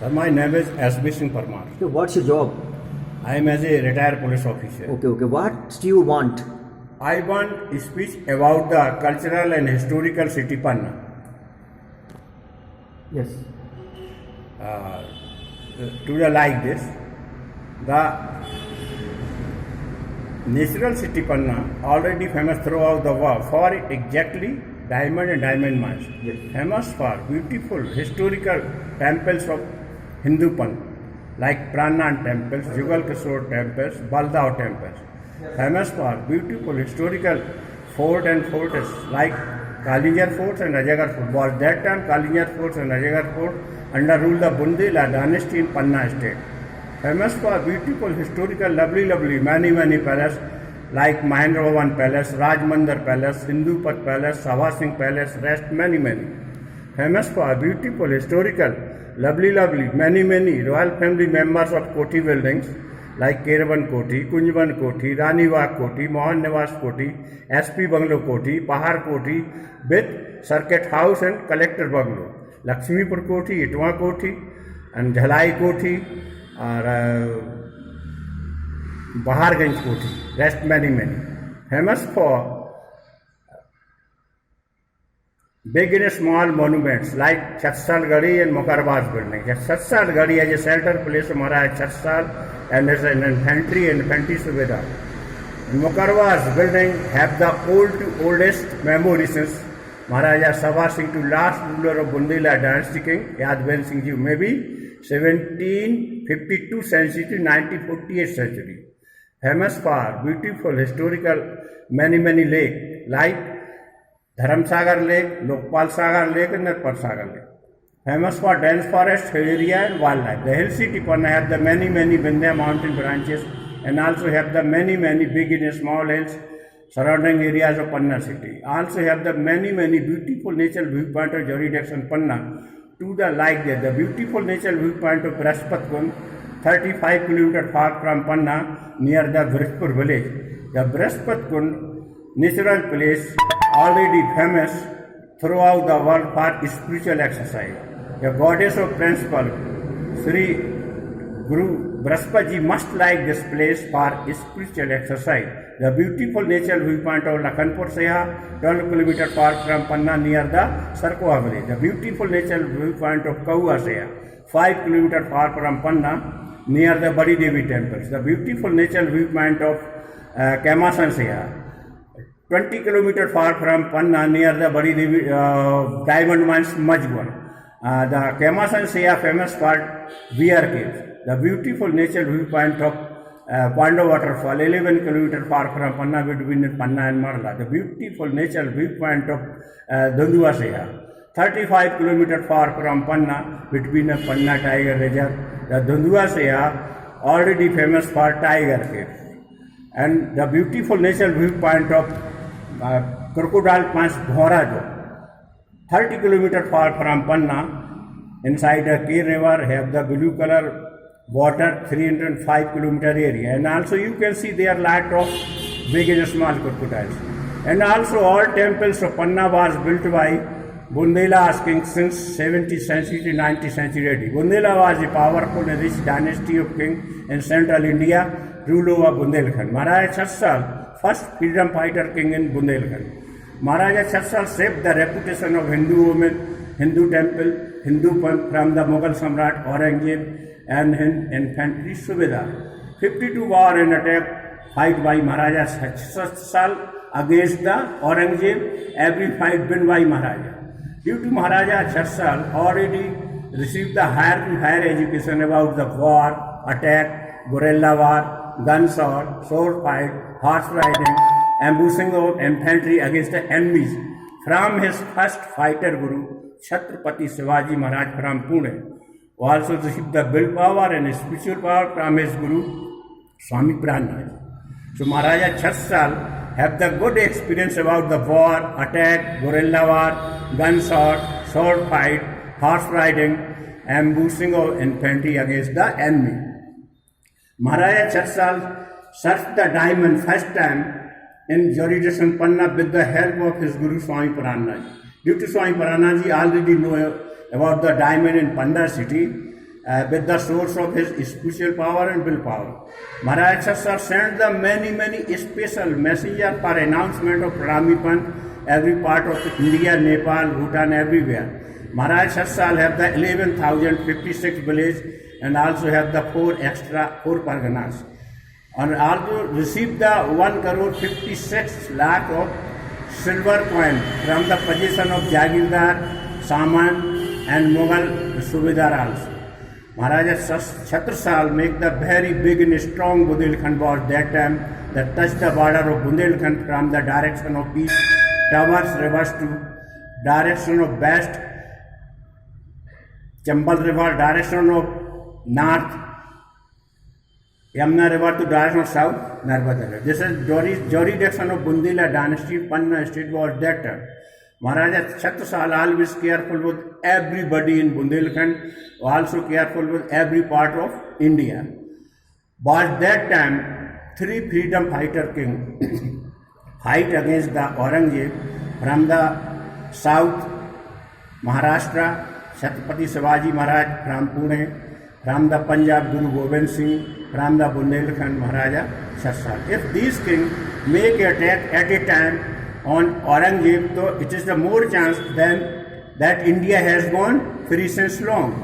Sir, my name is S.B. Singh Parmar. So what's your job? I am as a retired police officer. Okay. What do you want? I want a speech about the cultural and historical city Panna. Yes. To the like this, the natural city Panna, already famous throughout the world for exactly diamond and diamond mines. Yes. Famous for beautiful historical temples of Hindu Panna, like Pranan temples, Jugal Kishore temples, Baldao temples. Famous for beautiful historical fort and forts like Kalinjar Fort and Rajagarh Fort. Was that time Kalinjar Fort and Rajagarh Fort under rule the Bundela dynasty in Panna state. Famous for beautiful historical lovely many palaces like Mahendra Bhavan Palace, Rajmandir Palace, Hindupat Palace, Sabha Singh Palace, rest many. Famous for beautiful historical lovely many royal family members of Koti buildings like Keravan Koti, Kunjban Koti, Rani Bagh Koti, Mohan Nawaz Koti, SP Bungalow Koti, Pahar Koti with Circuit House and Collector Bungalow, Lakshmipur Koti, Itwa Koti and Jhalai Koti or Baharganj Koti, rest many. Famous for big and small monuments like Chatsal Gadi and Mokarwas building. Chatsal Gadi is a shelter place of Maharaj Chatsal and there's an infantry Subedar. Mokarwas building have the oldest memory since Maharaja Sabha Singh to last ruler of Bundela dynasty king Yadvan Singh Ji, maybe 1752 century to 1948 century. Famous for beautiful historical many lakes like Dharamsagar Lake, Lokpal Sagar Lake and Narpal Sagar Lake. Famous for dense forest area and wildlife. The hill city Panna have the many Vindhya mountain branches and also have the many big and small hills surrounding areas of Panna city. Also have the many beautiful natural viewpoint of jurisdiction Panna. To the like that, the beautiful natural viewpoint of Brahspat Kund, 35 km far from Panna near the Virjpur village. The Brahspat Kund natural place already famous throughout the world for spiritual exercise. The goddess of principle, Sri Guru Brahspati must like this place for spiritual exercise. The beautiful natural viewpoint of Lakhanpur Seha, 12 km far from Panna near the Sarkoa village. The beautiful natural viewpoint of Kaua Seha, 5 km far from Panna near the Badi Devi temples. The beautiful natural viewpoint of Kemasan Seha, 20 km far from Panna near the Badi Devi diamond mines Majgwan. The Kemasan Seha famous for VR caves. The beautiful natural viewpoint of Pando waterfall 11 km far from Panna between Panna and Marla. The beautiful natural viewpoint of Dundua Seha 35 km far from Panna between Panna Tiger Reserve. The Dundua Seha already famous for tiger caves. And the beautiful natural viewpoint of Crocodile Pass Bhorajo, 30 km far from Panna, inside the Kir River have the blue color water, 305 km area. And also you can see there lot of big and small crocodiles. And also all temples of Panna was built by Bundela king since 17th century to 19th century AD. Bundela was a powerful and rich dynasty of king in central India, ruled over Bundelkhand. Maharaja Chatsal, first freedom fighter king in Bundelkhand. Maharaja Chatsal saved the reputation of Hindu women, Hindu temple, Hindu Panth from the Mughal Samrat Aurangzeb and infantry Subedar. 52 war and attack fight by Maharaja Chatsal against the Aurangzeb, every fight won by Maharaja. Due to Maharaja Chatsal already received the higher education about the war, attack, guerrilla war, gunshot, sword fight, horse riding, ambushing of infantry against the enemies from his first fighter guru, Chhatrapati Shivaji Maharaj from Pune, who also received the willpower and spiritual power from his guru, Swami Pranath. So Maharaja Chatsal have the good experience about the war, attack, guerrilla war, gunshot, sword fight, horse riding, ambushing of infantry against the enemy. Maharaja Chatsal searched the diamond first time in jurisdiction Panna with the help of his Guru Swami Puranaji. Due to Swami Puranaji already know about the diamond in Panna city, with the source of his spiritual power and willpower. Maharaj Satsal sent the many special messengers for announcement of Pranamipan every part of India, Nepal, Bhutan, everywhere. Maharaj Satsal have the 11,056 village and also have the 4 parganas. And also received the 1,56 lakh of silver coin from the possession of Jagirdar, Saman and Mughal Subedar also. Maharaja Chhatrasal make the very big and strong Bundelkhand was that time that touched the border of Bundelkhand from the direction of east towards reverse to direction of west, Chambal River direction of north, Yamuna River to direction of south, Narmada River. This is jurisdiction of Bundela dynasty, Panna state was that time. Maharaja Chhatrasal always careful with everybody in Bundelkhand, also careful with every part of India. But that time, 3 freedom fighter king fight against the Aurangzeb from the south, Maharashtra, Chhatrapati Shivaji Maharaj from Pune, from the Punjab Guru Gobind Singh, from the Bundelkhand Maharaja Chhatrasal. If these kings make attack at a time on Aurangzeb, so it is the more chance than that India has gone free since long.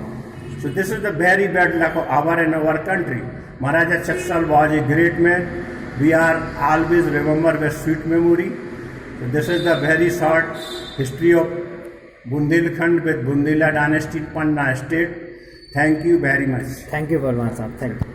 So this is the very bad luck of our and our country. Maharaja Chhatrasal was a great man. We are always remember with sweet memory. So this is the very short history of Bundelkhand with Bundela dynasty, Panna state. Thank you very much. Thank you, Balwan Saab. Thank you.